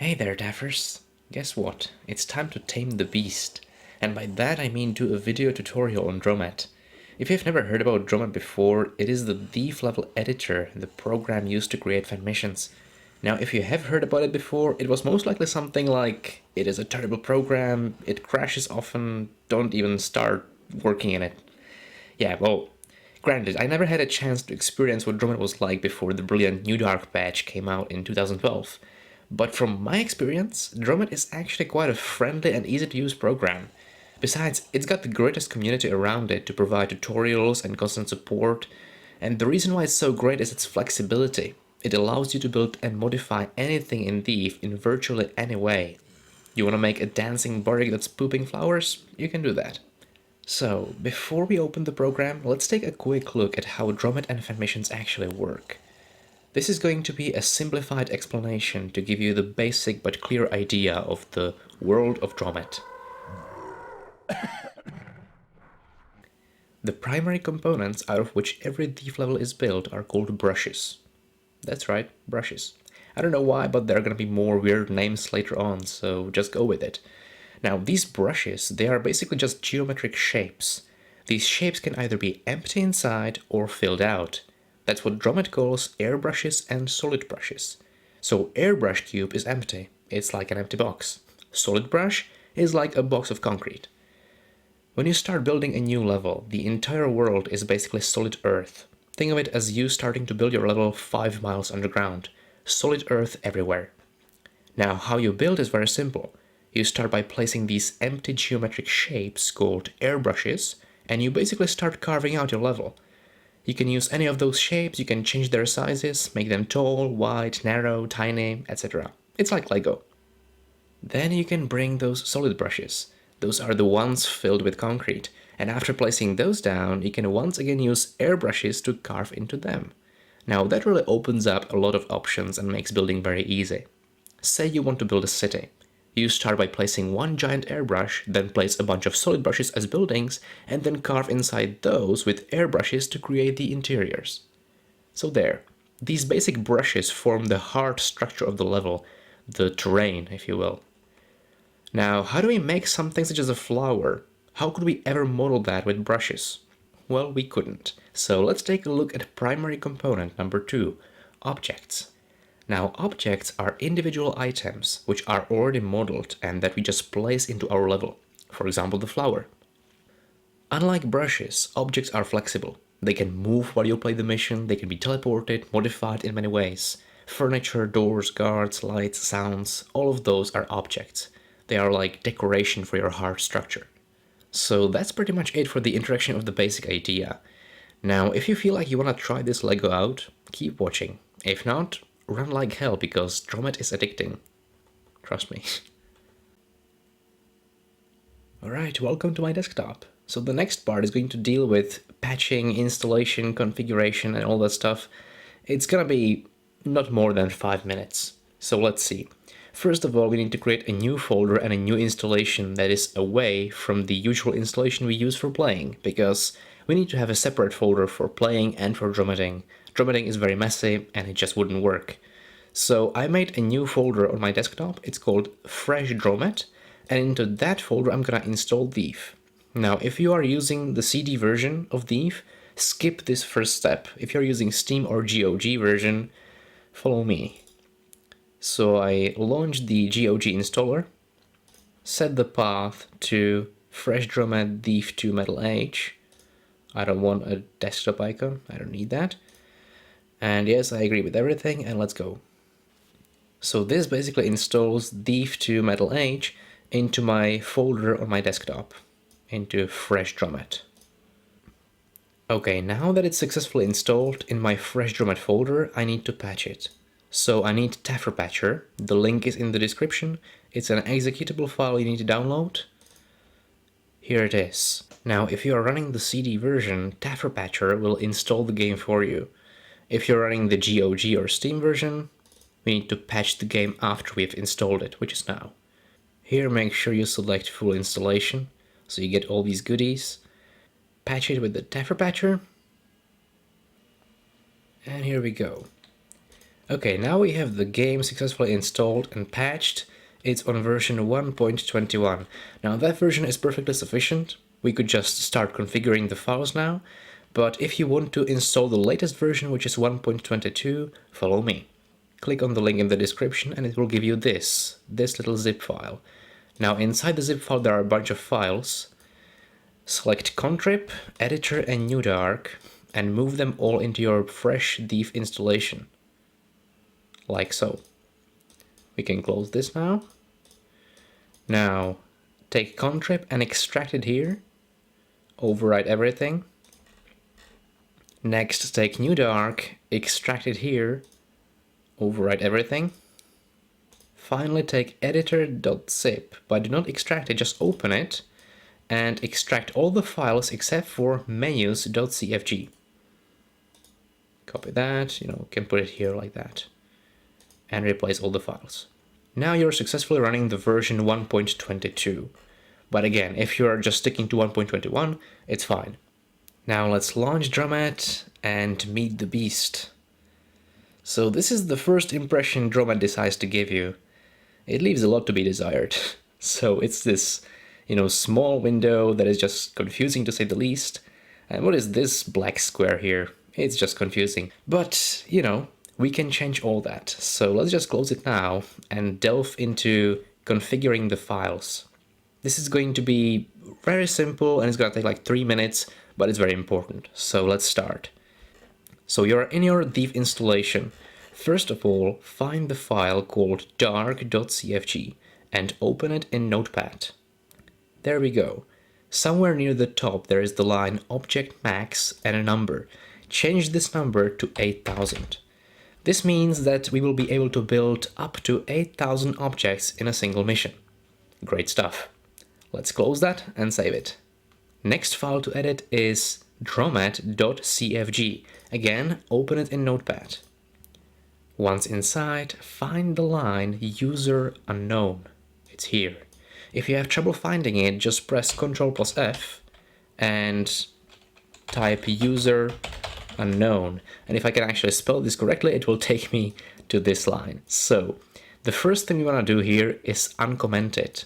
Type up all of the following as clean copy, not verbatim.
Hey there, Daffers. Guess what? It's time to tame the beast. And by that I mean do a video tutorial on Dromed. If you've never heard about Dromed before, it is the thief level editor, the program used to create fan missions. Now, if you have heard about it before, it was most likely something like, it is a terrible program, it crashes often, don't even start working in it. Yeah, well, granted, I never had a chance to experience what Dromed was like before the brilliant New Dark patch came out in 2012. But from my experience, Dromed is actually quite a friendly and easy to use program. Besides, it's got the greatest community around it to provide tutorials and constant support, and the reason why it's so great is its flexibility. It allows you to build and modify anything in Thief in virtually any way. You want to make a dancing bardic that's pooping flowers? You can do that. So, before we open the program, let's take a quick look at how Dromed and fan missions actually work. This is going to be a simplified explanation to give you the basic but clear idea of the world of Dromed. The primary components out of which every thief level is built are called brushes. That's right, brushes. I don't know why, but there are going to be more weird names later on, so just go with it. Now, these brushes, they are basically just geometric shapes. These shapes can either be empty inside or filled out. That's what Dromed calls airbrushes and solid brushes. So airbrush cube is empty, it's like an empty box. Solid brush is like a box of concrete. When you start building a new level, the entire world is basically solid earth. Think of it as you starting to build your level 5 miles underground. Solid earth everywhere. Now, how you build is very simple. You start by placing these empty geometric shapes called airbrushes, and you basically start carving out your level. You can use any of those shapes, you can change their sizes, make them tall, wide, narrow, tiny, etc. It's like Lego. Then you can bring those solid brushes. Those are the ones filled with concrete, and after placing those down, you can once again use airbrushes to carve into them. Now that really opens up a lot of options and makes building very easy. Say you want to build a city. You start by placing one giant airbrush, then place a bunch of solid brushes as buildings, and then carve inside those with airbrushes to create the interiors. So there. These basic brushes form the hard structure of the level, the terrain, if you will. Now, how do we make something such as a flower? How could we ever model that with brushes? Well, we couldn't. So let's take a look at primary component number 2, objects. Now, objects are individual items which are already modeled and that we just place into our level. For example, the flower. Unlike brushes, objects are flexible. They can move while you play the mission, they can be teleported, modified in many ways. Furniture, doors, guards, lights, sounds, all of those are objects. They are like decoration for your hard structure. So that's pretty much it for the introduction of the basic idea. Now, if you feel like you want to try this Lego out, keep watching. If not, run like hell because Dromed is addicting. Trust me. Alright, welcome to my desktop. So the next part is going to deal with patching, installation, configuration and all that stuff. It's gonna be not more than 5 minutes. So let's see. First of all, we need to create a new folder and a new installation that is away from the usual installation we use for playing, because we need to have a separate folder for playing and for Dromeding. Dromeding is very messy and it just wouldn't work. So I made a new folder on my desktop, it's called Fresh Dromed, and into that folder I'm gonna install Thief. Now if you are using the CD version of Thief, skip this first step. If you're using Steam or GOG version, follow me. So I launched the GOG installer, set the path to Fresh Dromed Thief 2 Metal Age. I don't want a desktop icon, I don't need that. And yes, I agree with everything, and let's go. So this basically installs Thief 2 Metal Age into my folder on my desktop, into Fresh Dromed. Okay, now that it's successfully installed in my Fresh Dromed folder, I need to patch it. So I need Patcher. The link is in the description. It's an executable file you need to download. Here it is. Now, if you are running the CD version, Patcher will install the game for you. If you're running the GOG or Steam version, we need to patch the game after we've installed it, which is now. Here, make sure you select full installation, so you get all these goodies. Patch it with the Patcher. And here we go. Okay, now we have the game successfully installed and patched. It's on version 1.21. Now that version is perfectly sufficient. We could just start configuring the files now. But if you want to install the latest version, which is 1.22, follow me. Click on the link in the description and it will give you this little zip file. Now inside the zip file there are a bunch of files. Select contrib, editor and new dark and move them all into your fresh dev installation. Like so. We can close this now. Now take contrib and extract it here. Overwrite everything. Next take new dark, extract it here. Overwrite everything. Finally take editor.zip, but do not extract it, just open it and extract all the files except for menus.cfg. Copy that, can put it here like that and replace all the files. Now you're successfully running the version 1.22. But again, if you're just sticking to 1.21, it's fine. Now let's launch Dromed and meet the beast. So this is the first impression Dromed decides to give you. It leaves a lot to be desired. So it's this, small window that is just confusing to say the least. And what is this black square here? It's just confusing. But, we can change all that. So let's just close it now and delve into configuring the files. This is going to be very simple and it's going to take like 3 minutes, but it's very important. So let's start. So you're in your dev installation. First of all, find the file called dark.cfg and open it in Notepad. There we go. Somewhere near the top there is the line object max and a number. Change this number to 8000. This means that we will be able to build up to 8000 objects in a single mission. Great stuff. Let's close that and save it. Next file to edit is dromed.cfg. Again, open it in Notepad. Once inside, find the line user unknown. It's here. If you have trouble finding it, just press Ctrl+F and type user unknown. And if I can actually spell this correctly, it will take me to this line. So the first thing we want to do here is uncomment it,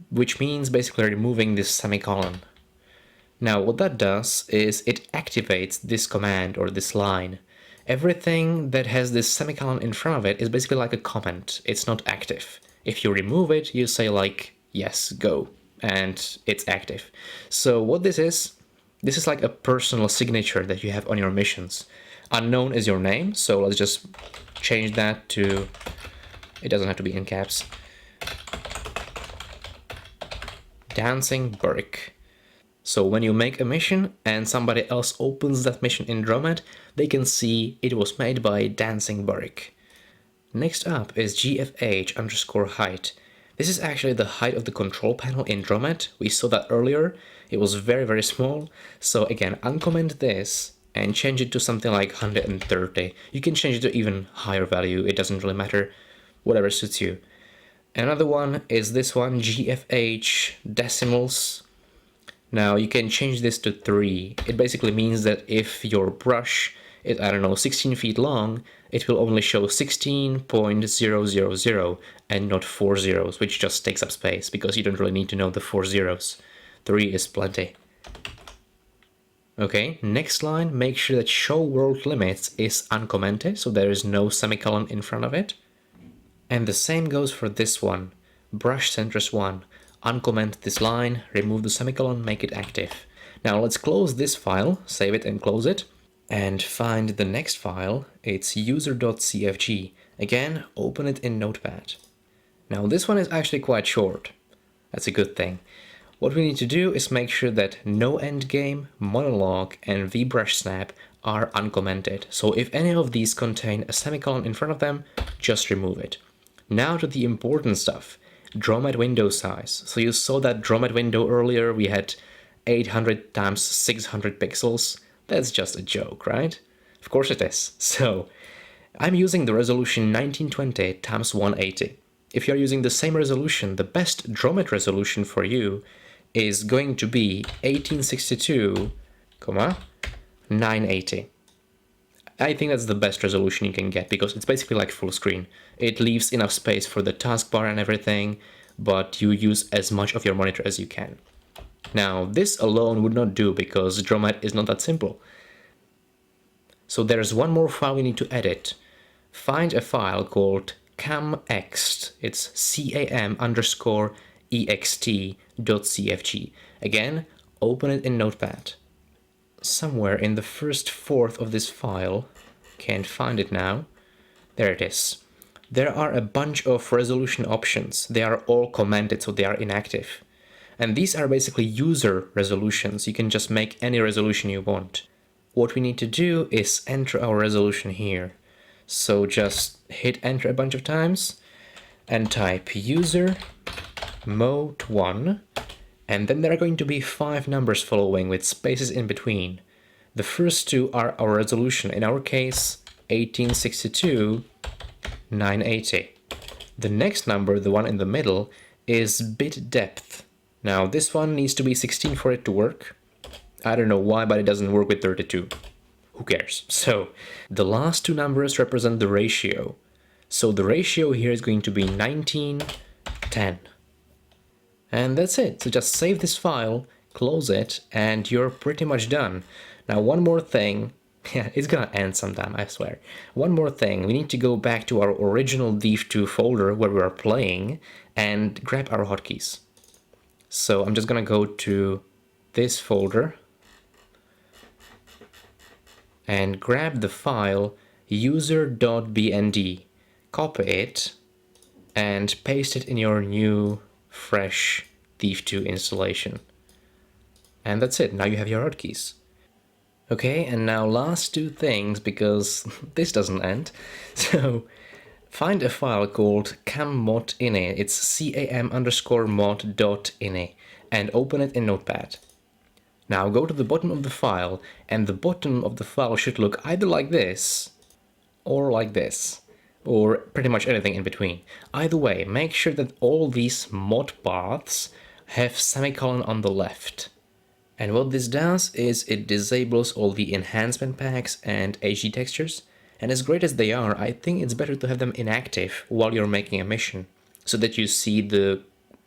which means basically removing this semicolon. Now what that does is it activates this command or this line. Everything that has this semicolon in front of it is basically like a comment. It's not active. If you remove it, you say like, yes, go, and it's active. So what this is like a personal signature that you have on your missions. Unknown is your name, so let's just change that to, it doesn't have to be in caps. Dancing Burrick. So when you make a mission and somebody else opens that mission in Dromed, they can see it was made by Dancing Burrick. Next up is gfh_height. This is actually the height of the control panel in Dromed. We saw that earlier. It was very, very small. So again, uncomment this and change it to something like 130. You can change it to even higher value. It doesn't really matter. Whatever suits you. Another one is this one, gfh decimals. Now you can change this to 3. It basically means that if your brush is, 16 feet long, it will only show 16.000 and not 4 zeros, which just takes up space because you don't really need to know the 4 zeros. 3 is plenty. Okay, next line, make sure that show world limits is uncommented, so there is no semicolon in front of it. And the same goes for this one, brush centers 1. Uncomment this line, remove the semicolon, make it active. Now let's close this file, save it and close it, and find the next file. It's user.cfg. Again, open it in Notepad. Now this one is actually quite short. That's a good thing. What we need to do is make sure that no endgame, monologue, and vbrush snap are uncommented. So if any of these contain a semicolon in front of them, just remove it. Now to the important stuff. Dromed window size. So you saw that Dromed window earlier, we had 800 times 600 pixels. That's just a joke, right? Of course it is. So I'm using the resolution 1920 times 180. If you're using the same resolution, the best Dromed resolution for you is going to be 1862, 980. I think that's the best resolution you can get because it's basically like full screen. It leaves enough space for the taskbar and everything, but you use as much of your monitor as you can. Now, this alone would not do because Dromed is not that simple. So there's one more file we need to edit. Find a file called camext. It's cam_ext.cfg. Again, open it in Notepad. Somewhere in the first fourth of this file, can't find it now. There it is. There are a bunch of resolution options. They are all commented, so they are inactive. And these are basically user resolutions. You can just make any resolution you want. What we need to do is enter our resolution here. So just hit enter a bunch of times and type user mode 1, and then there are going to be 5 numbers following with spaces in between. The first 2 are our resolution, in our case 1862/980. The next number, the one in the middle, is bit depth. Now this one needs to be 16 for it to work. I don't know why, but it doesn't work with 32. Who cares? So the last 2 numbers represent the ratio. So the ratio here is going to be 19:10. And that's it. So just save this file, close it, and you're pretty much done. Now one more thing. Yeah, it's gonna end sometime, I swear. One more thing. We need to go back to our original Div2 folder where we are playing and grab our hotkeys. So I'm just gonna go to this folder and grab the file user.bnd, copy it, and paste it in your new, fresh Div2 installation. And that's it, now you have your hotkeys. Okay, and now last 2 things, because this doesn't end. So find a file called cammod.ini, it's cam_mod.ini, and open it in Notepad. Now go to the bottom of the file, and the bottom of the file should look either like this, or like this, or pretty much anything in between. Either way, make sure that all these mod paths have semicolon on the left. And what this does is it disables all the enhancement packs and HD textures, and as great as they are, I think it's better to have them inactive while you're making a mission, so that you see the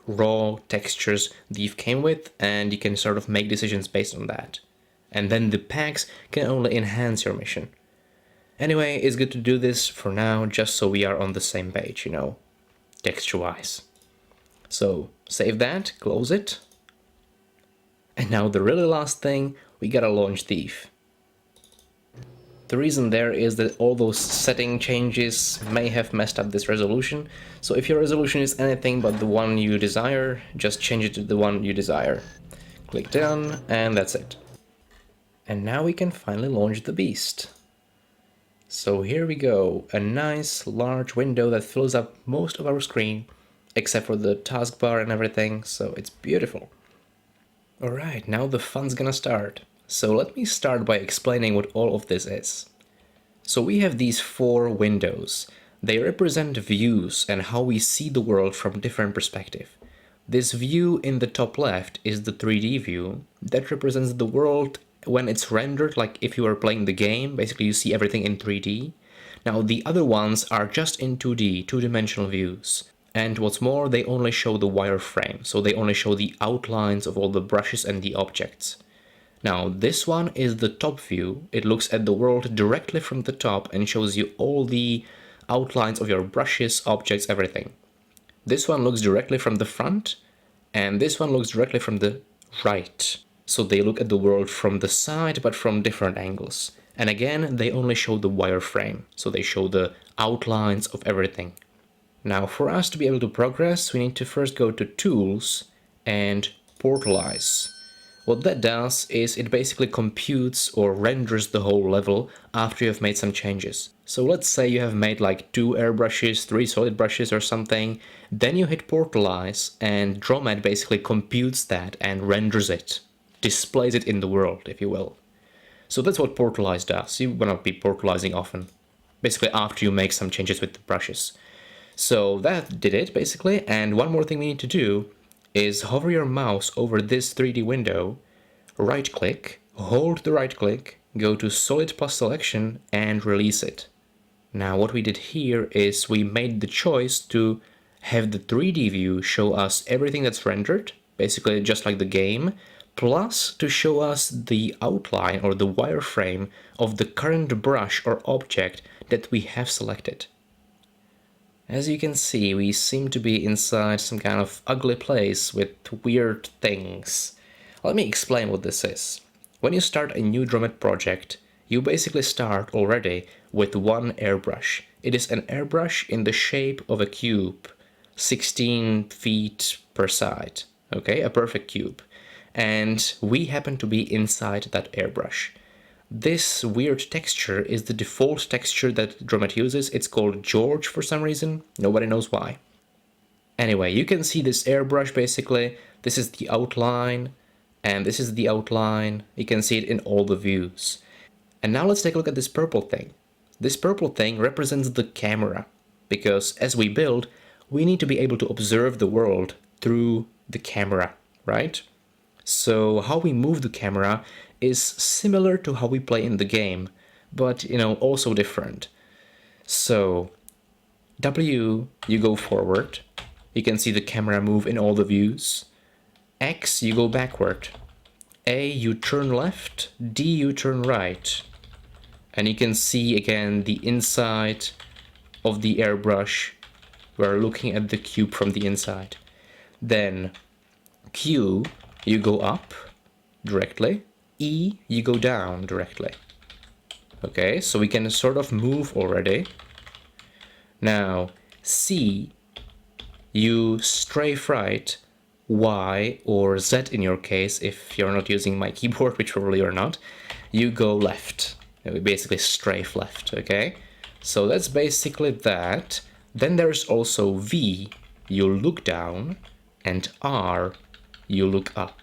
raw textures Div came with, and you can sort of make decisions based on that. And then the packs can only enhance your mission. Anyway, it's good to do this for now, just so we are on the same page, you know, texture-wise. So, save that, close it. And now the really last thing, we gotta launch Div. The reason there is that all those setting changes may have messed up this resolution, so if your resolution is anything but the one you desire, just change it to the one you desire. Click done, and that's it. And now we can finally launch the beast. So here we go, a nice large window that fills up most of our screen, except for the taskbar and everything, so it's beautiful. Alright, now the fun's gonna start. So let me start by explaining what all of this is. So we have these 4 windows. They represent views and how we see the world from different perspectives. This view in the top left is the 3D view that represents the world when it's rendered, like if you were playing the game, basically you see everything in 3D. Now the other ones are just in 2D, 2-dimensional views. And what's more, they only show the wireframe, so they only show the outlines of all the brushes and the objects. Now this one is the top view. It looks at the world directly from the top and shows you all the outlines of your brushes, objects, everything. This one looks directly from the front, and this one looks directly from the right. So they look at the world from the side, but from different angles. And again, they only show the wireframe, so they show the outlines of everything. Now for us to be able to progress, we need to first go to Tools and Portalize. What that does is it basically computes or renders the whole level after you have made some changes. So let's say you have made like 2 airbrushes, 3 solid brushes or something, then you hit Portalize and Dromed basically computes that and renders it, displays it in the world, if you will. So that's what Portalize does. You wanna be portalizing often, basically after you make some changes with the brushes. So that did it basically, and one more thing we need to do is hover your mouse over this 3D window, right click, hold the right click, go to Solid plus Selection and release it. Now what we did here is we made the choice to have the 3D view show us everything that's rendered, basically just like the game, plus to show us the outline or the wireframe of the current brush or object that we have selected. As you can see, we seem to be inside some kind of ugly place with weird things. Let me explain what this is. When you start a new Dromed project, you basically start already with one airbrush. It is an airbrush in the shape of a cube, 16 feet per side, okay, a perfect cube. And we happen to be inside that airbrush. This weird texture is the default texture that Dromed uses. It's called George for some reason. Nobody knows why. Anyway, you can see this airbrush basically. This is the outline, and this is the outline. You can see it in all the views. And now let's take a look at this purple thing. This purple thing represents the camera, because as we build, we need to be able to observe the world through the camera, right? So how we move the camera is similar to how we play in the game, but also different. So W, you go forward. You can see the camera move in all the views. X, you go backward. A, you turn left. D, you turn right. And you can see again the inside of the airbrush. We're looking at the cube from the inside. Then Q, you go up directly. E, you go down directly. Okay, so we can sort of move already. Now, C, you strafe right. Y, or Z in your case, if you're not using my keyboard, which probably you're not, you go left. We basically strafe left, okay? So that's basically that. Then there's also V, you look down, and R, you look up.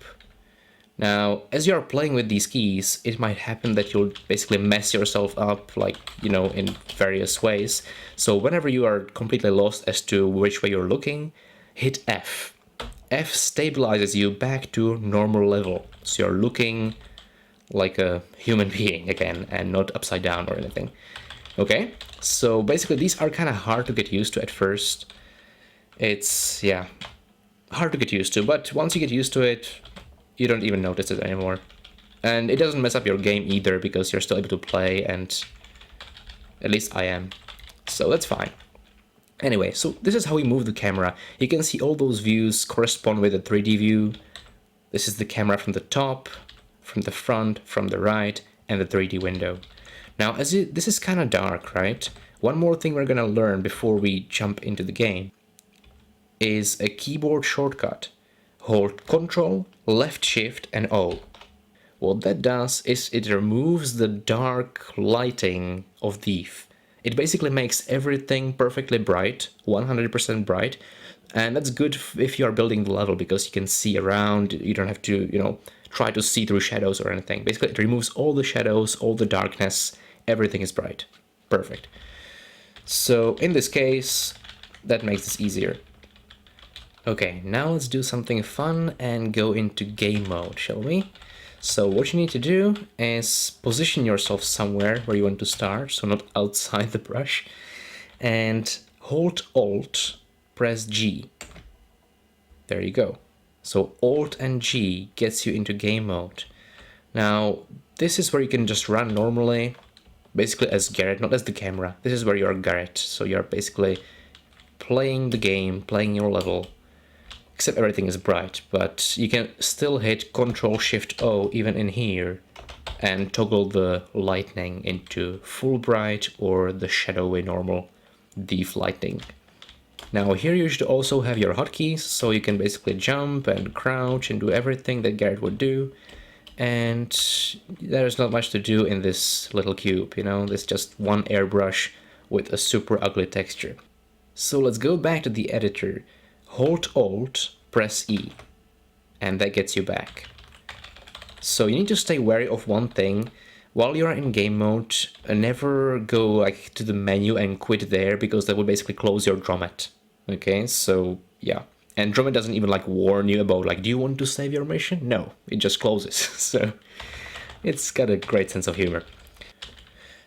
Now, as you're playing with these keys, it might happen that you'll basically mess yourself up, like, in various ways. So whenever you are completely lost as to which way you're looking, hit F. F stabilizes you back to normal level. So you're looking like a human being again, and not upside down or anything. Okay? So basically these are kind of hard to get used to at first. It's, yeah, hard to get used to, but once you get used to it, you don't even notice it anymore. And it doesn't mess up your game either, because you're still able to play, and at least I am. So that's fine. Anyway, so this is how we move the camera. You can see all those views correspond with a 3D view. This is the camera from the top, from the front, from the right, and the 3D window. Now, this is kind of dark, right? One more thing we're gonna learn before we jump into the game is a keyboard shortcut. Hold Ctrl, left shift, and O. What that does is it removes the dark lighting of Thief. It basically makes everything perfectly bright, 100% bright, and that's good if you are building the level, because you can see around. You don't have to, try to see through shadows or anything. Basically, it removes all the shadows, all the darkness, everything is bright. Perfect. So in this case, that makes this easier. Okay, now let's do something fun and go into game mode, shall we? So what you need to do is position yourself somewhere where you want to start, so not outside the brush, and hold Alt, press G. There you go. So Alt and G gets you into game mode. Now, this is where you can just run normally, basically as Garrett, not as the camera. This is where you are Garrett, so you're basically playing the game, playing your level, except everything is bright, but you can still hit Ctrl-Shift-O even in here and toggle the lightning into full bright or the shadowy normal Thief lighting. Now here you should also have your hotkeys, so you can basically jump and crouch and do everything that Garrett would do. And there's not much to do in this little cube, there's just one airbrush with a super ugly texture. So let's go back to the editor. Hold Alt, press E, and that gets you back. So you need to stay wary of one thing. While you're in game mode, never go to the menu and quit there, because that would basically close your Dromed. Okay, so yeah. And Dromed doesn't even warn you about do you want to save your mission? No, it just closes. So It's got a great sense of humor.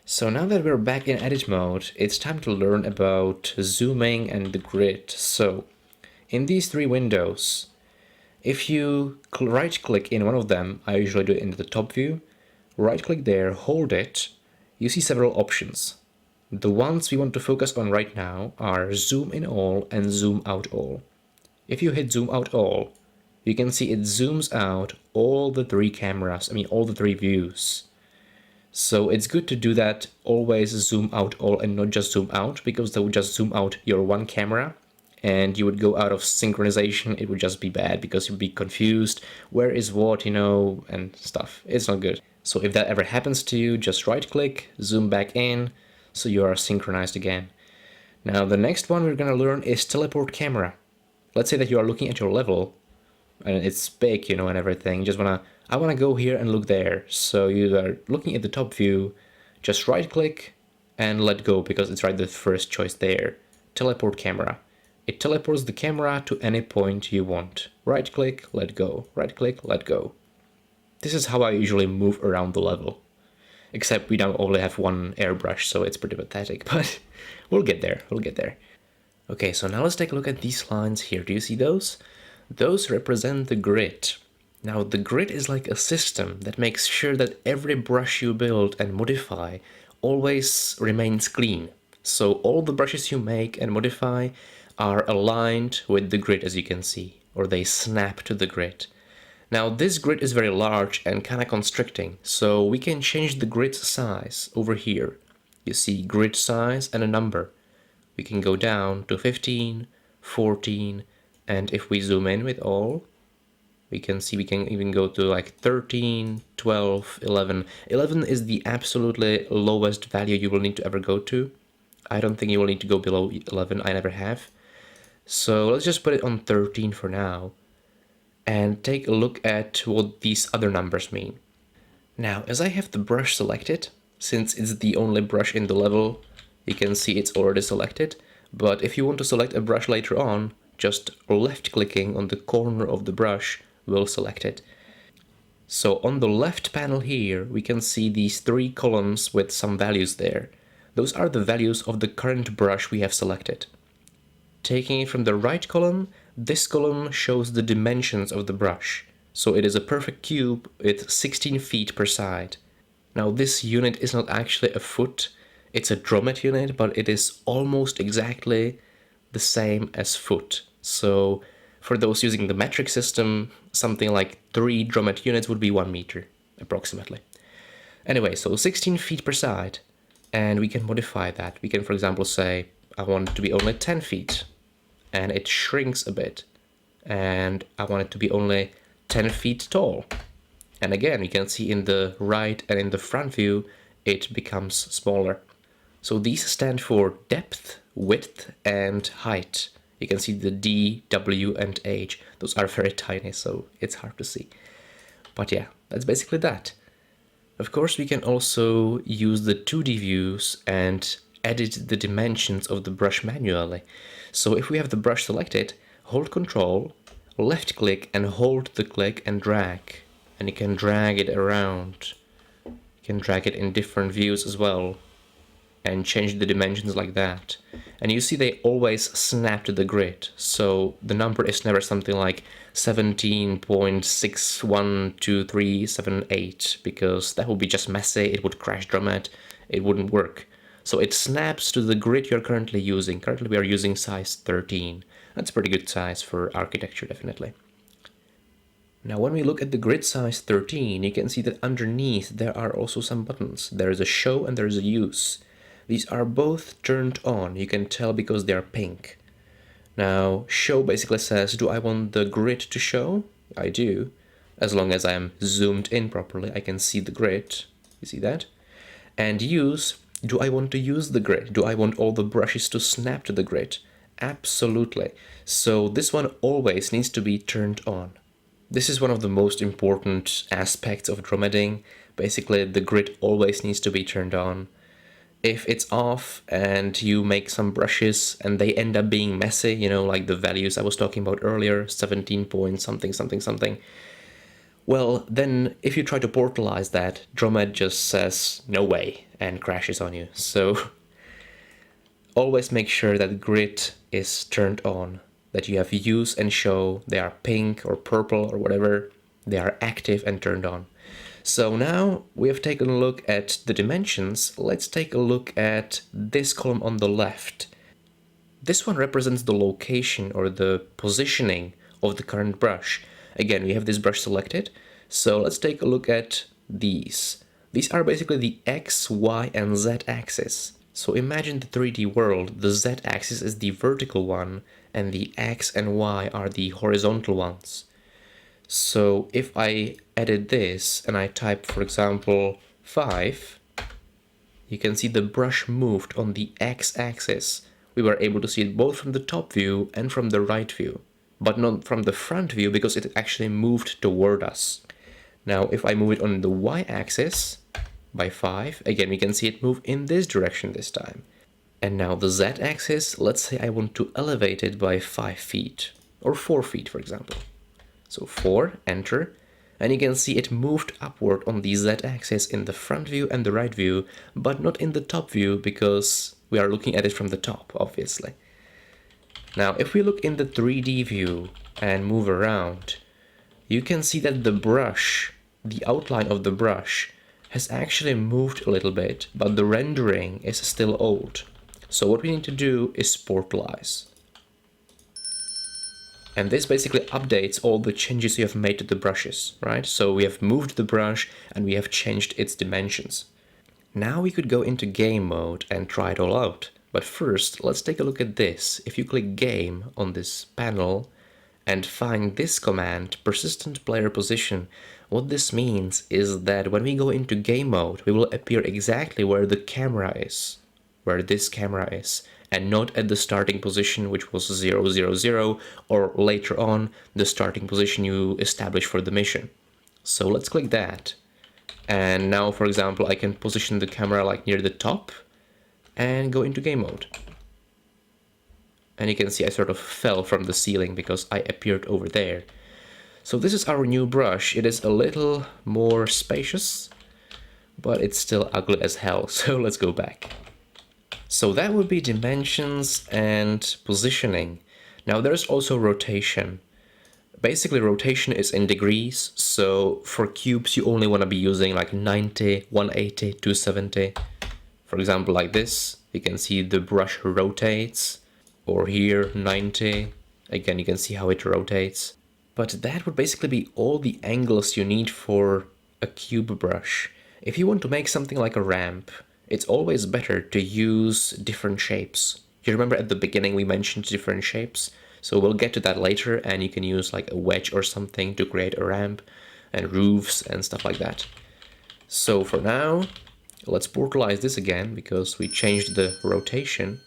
So now that we're back in edit mode, it's time to learn about zooming and the grid. So in these three windows, if you right click in one of them, I usually do it in the top view, right click there, hold it, you see several options. The ones we want to focus on right now are zoom in all and zoom out all. If you hit zoom out all, you can see it zooms out all the three cameras, all the three views. So it's good to do that, always zoom out all and not just zoom out, because that would just zoom out your one camera and you would go out of synchronization. It would just be bad because you'd be confused, where is what, and stuff. It's not good. So if that ever happens to you, just right click, zoom back in, so you are synchronized again. Now the next one we're gonna learn is teleport camera. Let's say that you are looking at your level and it's big, and everything. I wanna go here and look there. So you are looking at the top view, just right click and let go because it's right the first choice there. Teleport camera. It teleports the camera to any point you want. Right click, let go. Right click, let go. This is how I usually move around the level. Except we now only have one airbrush, so it's pretty pathetic, but we'll get there. Okay, so now let's take a look at these lines here. Do you see those? Those represent the grid. Now the grid is like a system that makes sure that every brush you build and modify always remains clean. So all the brushes you make and modify are aligned with the grid, as you can see, or they snap to the grid. Now this grid is very large and kind of constricting, so we can change the grid size over here. You see grid size and a number. We can go down to 15, 14, and if we zoom in with all, we can see we can even go to like 13, 12, 11. 11 is the absolutely lowest value you will need to ever go to. I don't think you will need to go below 11, I never have. So let's just put it on 13 for now and take a look at what these other numbers mean. Now, as I have the brush selected, since it's the only brush in the level, you can see it's already selected. But if you want to select a brush later on, just left clicking on the corner of the brush will select it. So on the left panel here, we can see these three columns with some values there. Those are the values of the current brush we have selected. Taking it from the right column, this column shows the dimensions of the brush. So it is a perfect cube with 16 feet per side. Now this unit is not actually a foot, it's a Dromed unit, but it is almost exactly the same as foot. So for those using the metric system, something like 3 Dromed units would be 1 meter, approximately. Anyway, so 16 feet per side, and we can modify that. We can, for example, say, I want it to be only 10 feet, and it shrinks a bit. And I want it to be only 10 feet tall. And again, you can see in the right and in the front view, it becomes smaller. So these stand for depth, width, and height. You can see the D, W, and H. Those are very tiny, so it's hard to see. But yeah, that's basically that. Of course, we can also use the 2D views and edit the dimensions of the brush manually. So if we have the brush selected, hold Control, left click, and hold the click and drag. And you can drag it around. You can drag it in different views as well, and change the dimensions like that. And you see they always snap to the grid, so the number is never something like 17.612378, because that would be just messy, it would crash Dromed, it wouldn't work. So it snaps to the grid you're currently using. Currently we are using size 13. That's a pretty good size for architecture, definitely. Now when we look at the grid size 13, you can see that underneath there are also some buttons. There is a show and there is a use. These are both turned on, you can tell because they are pink. Now, show basically says, do I want the grid to show? I do. As long as I am zoomed in properly, I can see the grid. You see that? And use, do I want to use the grid? Do I want all the brushes to snap to the grid? Absolutely. So this one always needs to be turned on. This is one of the most important aspects of Dromeding. Basically, the grid always needs to be turned on. If it's off and you make some brushes and they end up being messy, like the values I was talking about earlier, 17 point something, Well, then if you try to portalize that, Dromed just says no way and crashes on you. So always make sure that grid is turned on, that you have use and show, they are pink or purple or whatever, they are active and turned on. So now we have taken a look at the dimensions. Let's take a look at this column on the left. This one represents the location or the positioning of the current brush. Again, we have this brush selected, so let's take a look at these. These are basically the X, Y, and Z axis. So imagine the 3D world. The Z axis is the vertical one, and the X and Y are the horizontal ones. So if I edit this and I type, for example, 5, you can see the brush moved on the X axis. We were able to see it both from the top view and from the right view, but not from the front view because it actually moved toward us. Now, if I move it on the Y-axis by 5, again, we can see it move in this direction this time. And now the Z-axis, let's say I want to elevate it by 5 feet, or 4 feet, for example. So 4, enter, and you can see it moved upward on the Z-axis in the front view and the right view, but not in the top view because we are looking at it from the top, obviously. Now, if we look in the 3D view and move around, you can see that the brush, the outline of the brush, has actually moved a little bit, but the rendering is still old. So what we need to do is portalize. And this basically updates all the changes you have made to the brushes, right? So we have moved the brush and we have changed its dimensions. Now we could go into game mode and try it all out. But first, let's take a look at this. If you click game on this panel and find this command, persistent player position, what this means is that when we go into game mode, we will appear exactly where the camera is, where this camera is, and not at the starting position, which was 0, 0, 0, or later on, the starting position you establish for the mission. So let's click that. And now, for example, I can position the camera like near the top and go into game mode. And you can see I sort of fell from the ceiling because I appeared over there. So this is our new brush. It is a little more spacious, but it's still ugly as hell. So let's go back. So that would be dimensions and positioning. Now there's also rotation. Basically rotation is in degrees, so for cubes you only want to be using like 90, 180, 270. For example, like this, you can see the brush rotates, or here 90, again you can see how it rotates. But that would basically be all the angles you need for a cube brush. If you want to make something like a ramp, it's always better to use different shapes. You remember at the beginning we mentioned different shapes? So we'll get to that later, and you can use like a wedge or something to create a ramp and roofs and stuff like that. So for now, let's portalize this again because we changed the rotation.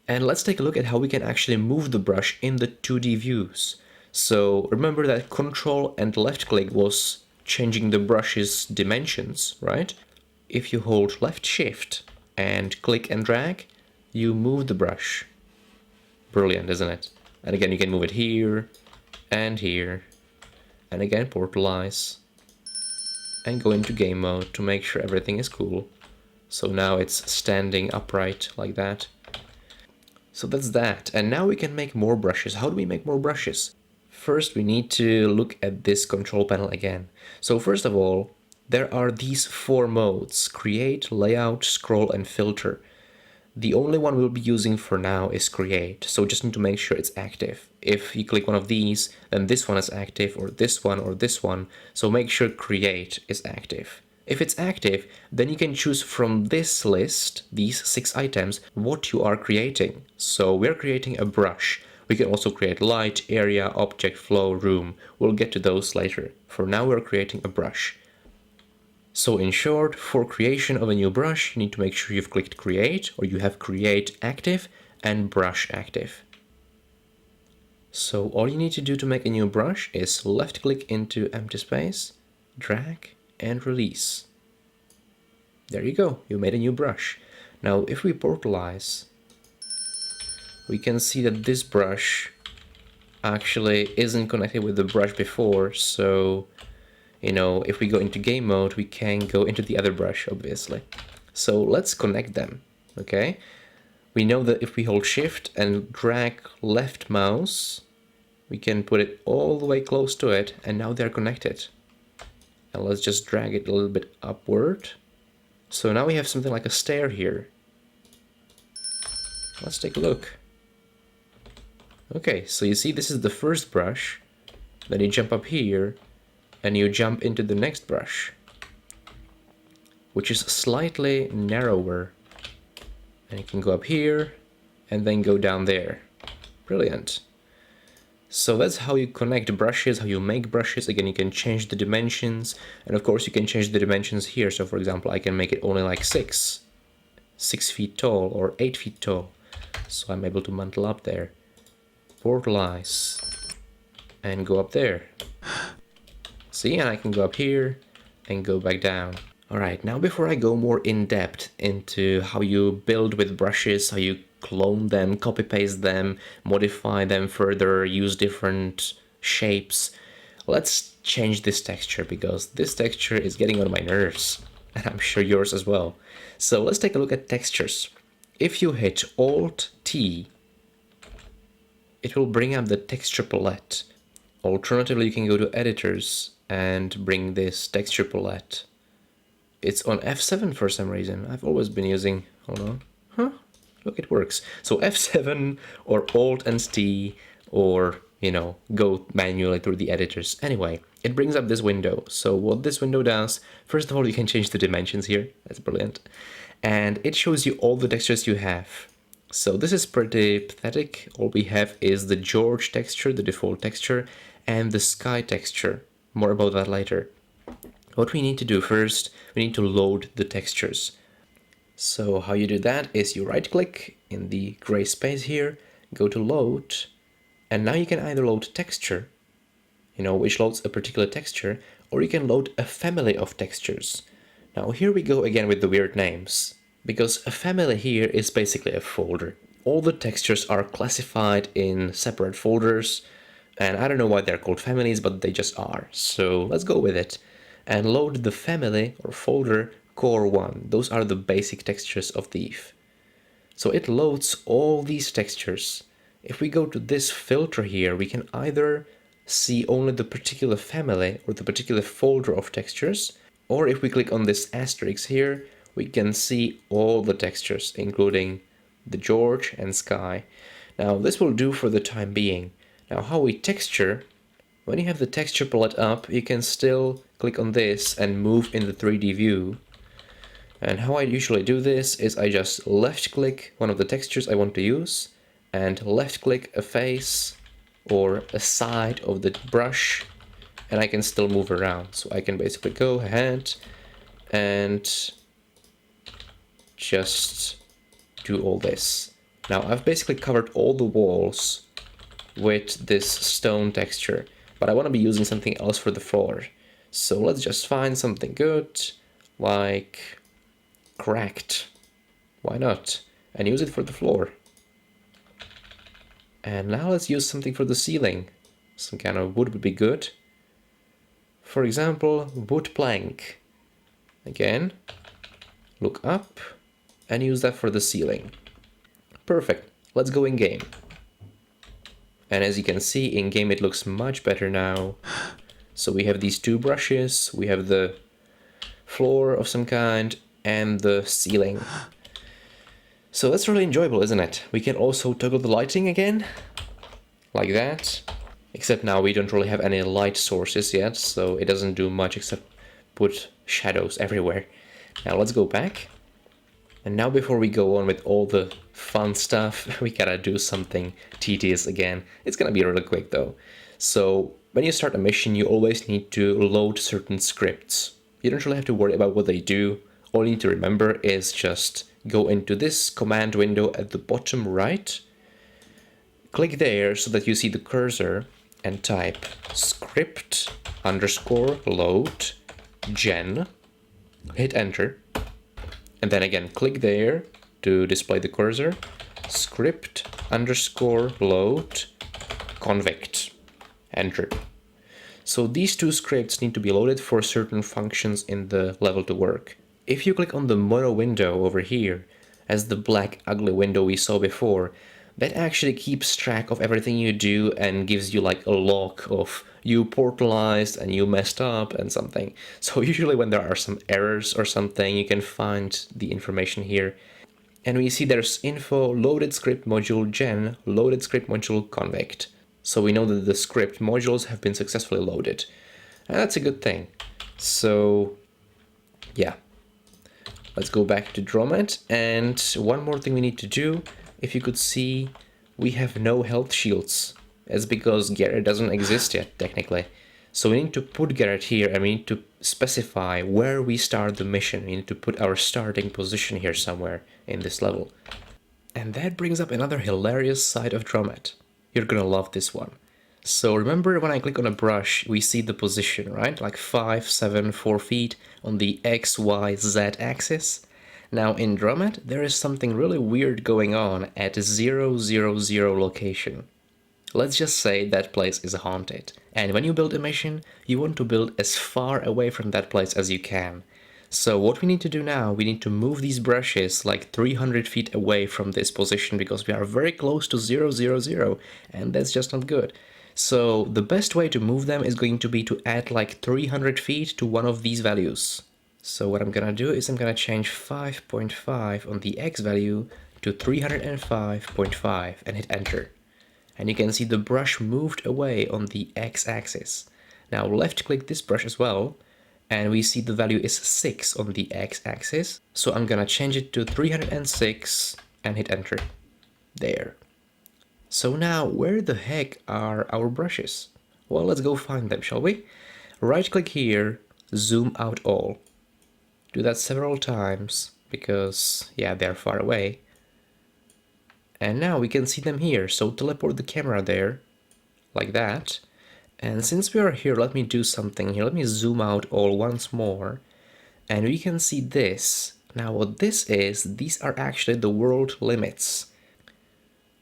And let's take a look at how we can actually move the brush in the 2D views. So remember that Control and left click was changing the brush's dimensions, right? If you hold left shift and click and drag, you move the brush. Brilliant, isn't it? And again, you can move it here and here. And again, portalize. And go into game mode to make sure everything is cool. So now it's standing upright like that. So that's that. And now we can make more brushes. How do we make more brushes? First, we need to look at this control panel again. So first of all, there are these 4 modes: create, layout, scroll, and filter. The only one we'll be using for now is create, so just need to make sure it's active. If you click one of these, then this one is active, or this one, or this one, so make sure create is active. If it's active, then you can choose from this list, these 6 items, what you are creating. So we're creating a brush. We can also create light, area, object, flow, room. We'll get to those later. For now, we're creating a brush. So in short, for creation of a new brush, you need to make sure you've clicked create, or you have create active and brush active. So all you need to do to make a new brush is left click into empty space, drag and release. There you go, you made a new brush. Now if we portalize, we can see that this brush actually isn't connected with the brush before, so you know, if we go into game mode, we can go into the other brush, obviously. So let's connect them, okay? We know that if we hold shift and drag left mouse, we can put it all the way close to it, and now they're connected. And let's just drag it a little bit upward. So now we have something like a stair here. Let's take a look. Okay, so you see this is the first brush, then you jump up here, and you jump into the next brush, which is slightly narrower. And you can go up here, and then go down there. Brilliant. So that's how you connect brushes, how you make brushes. Again, you can change the dimensions, and of course you can change the dimensions here. So for example, I can make it only like 6 feet tall or 8 feet tall. So I'm able to mantle up there. Portalize. And go up there. See, and I can go up here and go back down. Alright, now before I go more in depth into how you build with brushes, how you clone them, copy paste them, modify them further, use different shapes, let's change this texture because this texture is getting on my nerves, and I'm sure yours as well. So let's take a look at textures. If you hit Alt-T, it will bring up the texture palette. Alternatively, you can go to editors and bring this texture palette. It's on F7 for some reason. I've always been using, hold on, look, it works. So F7 or Alt and T, or, you know, go manually through the editors. Anyway, it brings up this window. So what this window does, first of all, you can change the dimensions here. That's brilliant. And it shows you all the textures you have. So this is pretty pathetic. All we have is the George texture, the default texture, and the sky texture. More about that later. What we need to do first, we need to load the textures. So how you do that is you right click in the gray space here, go to load, and now you can either load texture, you know, which loads a particular texture, or you can load a family of textures. Now here we go again with the weird names, because a family here is basically a folder. All the textures are classified in separate folders, and I don't know why they're called families, but they just are. So let's go with it and load the family or folder core 1. Those are the basic textures of the Eve. So it loads all these textures. If we go to this filter here, we can either see only the particular family or the particular folder of textures, or if we click on this asterisk here, we can see all the textures, including the George and sky. Now this will do for the time being. Now how we texture, when you have the texture palette up, you can still click on this and move in the 3D view. And how I usually do this is I just left click one of the textures I want to use and left click a face or a side of the brush, and I can still move around. So I can basically go ahead and just do all this. Now I've basically covered all the walls with this stone texture, but I want to be using something else for the floor. So let's just find something good, like cracked. Why not? And use it for the floor. And now let's use something for the ceiling. Some kind of wood would be good. For example, wood plank. Again, look up and use that for the ceiling. Perfect. Let's go in game. And as you can see, in game it looks much better now. So we have these two brushes, we have the floor of some kind, and the ceiling. So that's really enjoyable, isn't it? We can also toggle the lighting again, like that. Except now we don't really have any light sources yet, so it doesn't do much except put shadows everywhere. Now let's go back. And now before we go on with all the fun stuff, we gotta do something tedious again. It's gonna be really quick though. So when you start a mission, you always need to load certain scripts. You don't really have to worry about what they do. All you need to remember is just go into this command window at the bottom right. Click there so that you see the cursor and type script underscore load gen. Hit enter. And then again, click there to display the cursor. Script underscore load convict. Enter. So these two scripts need to be loaded for certain functions in the level to work. If you click on the mono window over here, as the black ugly window we saw before, that actually keeps track of everything you do and gives you like a log of you portalized and you messed up and something. So usually when there are some errors or something, you can find the information here. And we see there's info, loaded script module gen, loaded script module convict. So we know that the script modules have been successfully loaded. And that's a good thing. So yeah, let's go back to Dromed. And one more thing we need to do, if you could see, we have no health shields. That's because Garrett doesn't exist yet, technically. So we need to put Garrett here and we need to specify where we start the mission. We need to put our starting position here somewhere in this level. And that brings up another hilarious side of Dromed. You're gonna love this one. So remember when I click on a brush, we see the position, right? Like 5, 7, 4 feet on the X, Y, Z axis. Now in Dromed, there is something really weird going on at 0, 0, 0 location. Let's just say that place is haunted, and when you build a mission, you want to build as far away from that place as you can. So what we need to do now, we need to move these brushes like 300 feet away from this position because we are very close to 0, 0, 0, and that's just not good. So the best way to move them is going to be to add like 300 feet to one of these values. So what I'm gonna do is I'm gonna change 5.5 on the X value to 305.5 and hit enter. And you can see the brush moved away on the X-axis. Now left click this brush as well, and we see the value is 6 on the X-axis. So I'm gonna change it to 306 and hit enter. There. So now where the heck are our brushes? Well, let's go find them, shall we? Right click here, zoom out all. Do that several times because, yeah, they're far away. And now we can see them here, so teleport the camera there, like that. And since we are here, let me do something here. Let me zoom out all once more. And we can see this. Now what this is, these are actually the world limits.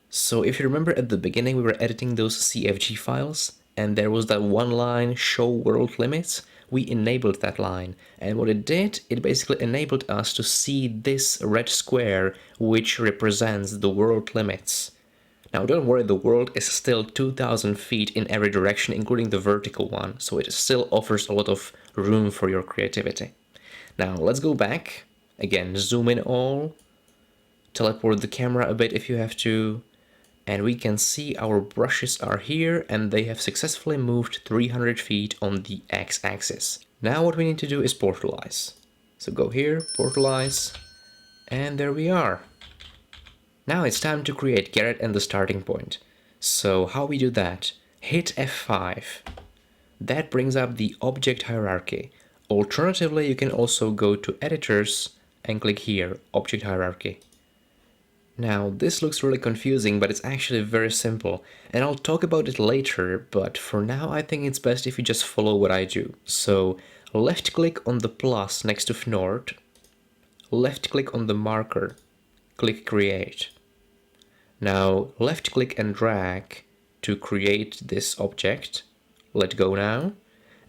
So if you remember at the beginning, we were editing those CFG files, and there was that one line, show world limits. We enabled that line, and what it did, it basically enabled us to see this red square which represents the world limits. Now don't worry, the world is still 2000 feet in every direction, including the vertical one, so it still offers a lot of room for your creativity. Now let's go back, again zoom in all, teleport the camera a bit if you have to, and we can see our brushes are here and they have successfully moved 300 feet on the X-axis. Now what we need to do is portalize. So go here, portalize, and there we are. Now it's time to create Garrett and the starting point. So how we do that? Hit F5. That brings up the object hierarchy. Alternatively, you can also go to editors and click here, object hierarchy. Now, this looks really confusing, but it's actually very simple, and I'll talk about it later, but for now I think it's best if you just follow what I do. So, left click on the plus next to Fnord, left click on the marker, click create. Now, left click and drag to create this object, let go now,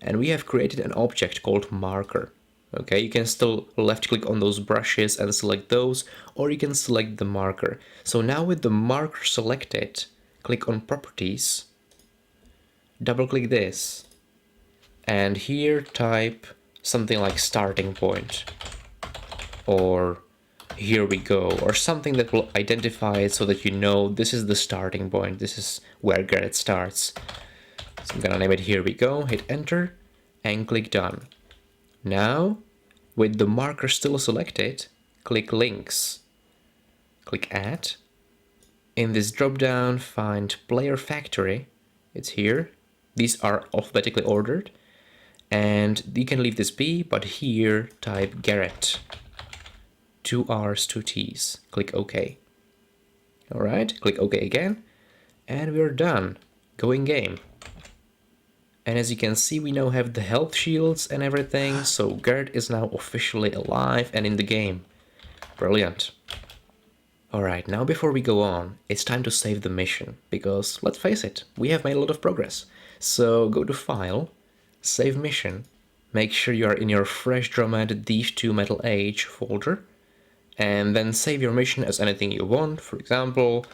and we have created an object called marker. Okay, you can still left click on those brushes and select those, or you can select the marker. So now with the marker selected, click on properties, double click this, and here type something like starting point, or here we go, or something that will identify it so that you know this is the starting point, this is where Garrett starts. So I'm gonna name it here we go, hit enter, and click done. Now, with the marker still selected, click links, click add. In this drop down, find player factory, it's here. These are alphabetically ordered, and you can leave this be, but here type Garrett, 2 R's, 2 T's, click OK. Alright, click OK again, and we're done. Go in game. And as you can see, we now have the health shields and everything, so Garrett is now officially alive and in the game. Brilliant. Alright, now before we go on, it's time to save the mission, because let's face it, we have made a lot of progress. So go to File, save mission, make sure you are in your fresh Dromed Thief 2 Metal Age folder, and then save your mission as anything you want. For example,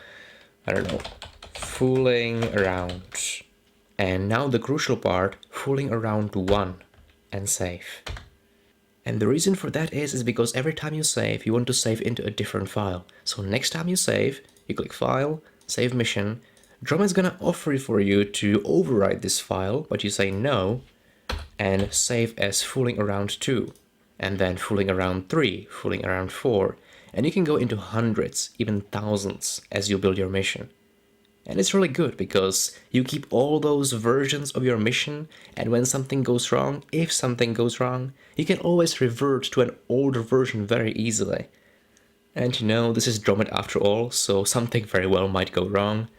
I don't know, fooling around. And now the crucial part, fooling around 1, and save. And the reason for that is because every time you save, you want to save into a different file. So next time you save, you click File, Save Mission. Dromed's gonna offer for you to overwrite this file, but you say no, and save as fooling around 2, and then fooling around 3, fooling around 4, and you can go into hundreds, even thousands, as you build your mission. And it's really good because you keep all those versions of your mission, and when something goes wrong, if something goes wrong, you can always revert to an older version very easily. And you know, this is Dromed after all, so something very well might go wrong,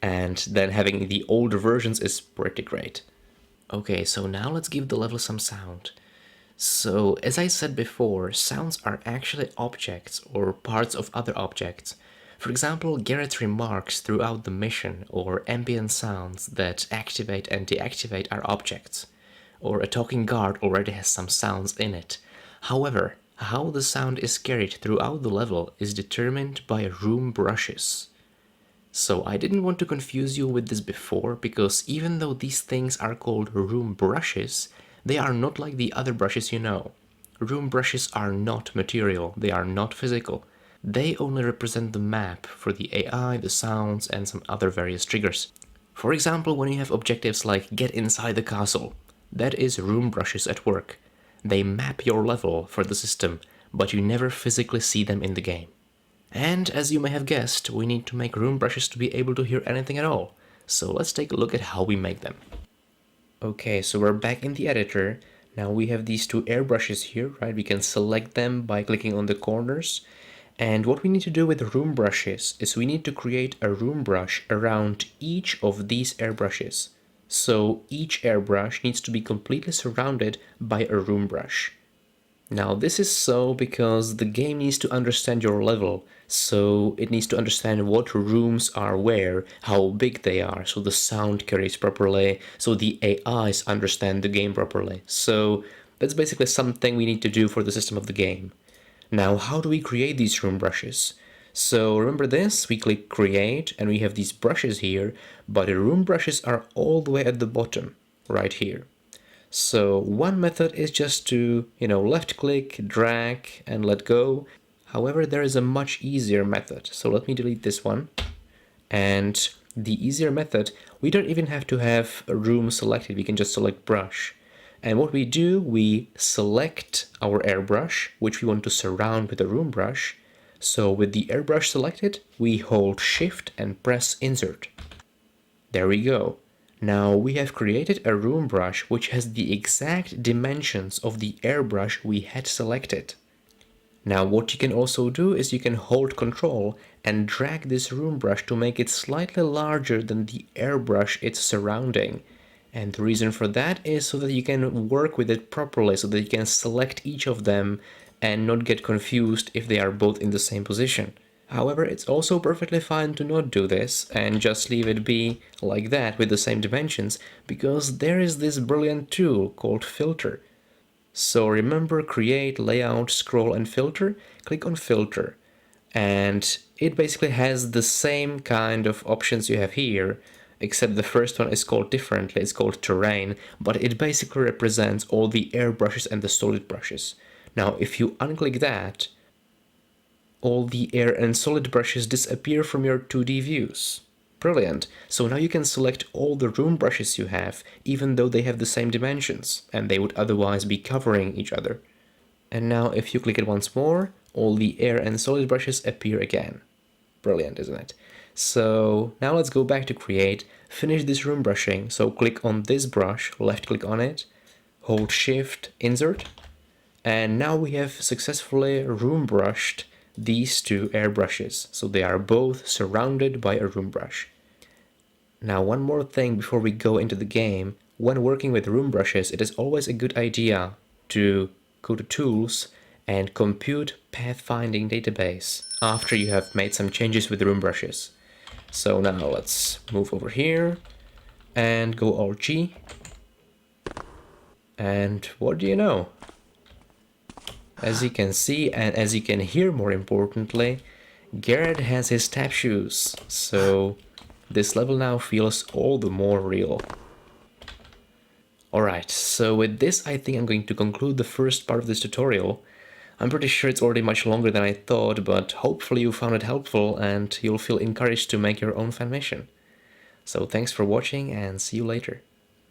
and then having the older versions is pretty great. Okay, so now let's give the level some sound. So, as I said before, sounds are actually objects or parts of other objects. For example, Garrett's remarks throughout the mission, or ambient sounds that activate and deactivate are objects. Or a talking guard already has some sounds in it. However, how the sound is carried throughout the level is determined by room brushes. So I didn't want to confuse you with this before, because even though these things are called room brushes, they are not like the other brushes you know. Room brushes are not material, they are not physical. They only represent the map for the AI, the sounds, and some other various triggers. For example, when you have objectives like get inside the castle, that is room brushes at work. They map your level for the system, but you never physically see them in the game. And as you may have guessed, we need to make room brushes to be able to hear anything at all. So let's take a look at how we make them. Okay, so we're back in the editor. Now we have these two airbrushes here, right? We can select them by clicking on the corners. And what we need to do with room brushes is we need to create a room brush around each of these airbrushes. So each airbrush needs to be completely surrounded by a room brush. Now this is so because the game needs to understand your level, so it needs to understand what rooms are where, how big they are, so the sound carries properly, so the AIs understand the game properly. So that's basically something we need to do for the system of the game. Now, how do we create these room brushes? So remember this, we click create and we have these brushes here, but the room brushes are all the way at the bottom, right here. So one method is just to, left click, drag and let go. However, there is a much easier method. So let me delete this one. And the easier method, we don't even have to have a room selected. We can just select brush. And what we do, we select our airbrush, which we want to surround with a room brush. So with the airbrush selected, we hold Shift and press Insert. There we go. Now we have created a room brush which has the exact dimensions of the airbrush we had selected. Now what you can also do is you can hold Control and drag this room brush to make it slightly larger than the airbrush it's surrounding. And the reason for that is so that you can work with it properly, so that you can select each of them and not get confused if they are both in the same position. However, it's also perfectly fine to not do this and just leave it be like that with the same dimensions, because there is this brilliant tool called Filter. So remember, create, layout, scroll and filter, click on filter. And it basically has the same kind of options you have here, except the first one is called differently, it's called terrain, but it basically represents all the airbrushes and the solid brushes. Now if you unclick that, all the air and solid brushes disappear from your 2D views. Brilliant! So now you can select all the room brushes you have, even though they have the same dimensions, and they would otherwise be covering each other. And now if you click it once more, all the air and solid brushes appear again. Brilliant, isn't it? So now let's go back to create, finish this room brushing, so click on this brush, left click on it, hold Shift, Insert, and now we have successfully room brushed these two airbrushes, so they are both surrounded by a room brush. Now one more thing before we go into the game, when working with room brushes, it is always a good idea to go to Tools and Compute Pathfinding Database after you have made some changes with the room brushes. So now let's move over here and go Alt G. And what do you know? As you can see, and as you can hear more importantly, Garrett has his tap shoes, so this level now feels all the more real. Alright, so with this I think I'm going to conclude the first part of this tutorial. I'm pretty sure it's already much longer than I thought, but hopefully you found it helpful and you'll feel encouraged to make your own fanmation. So thanks for watching and see you later.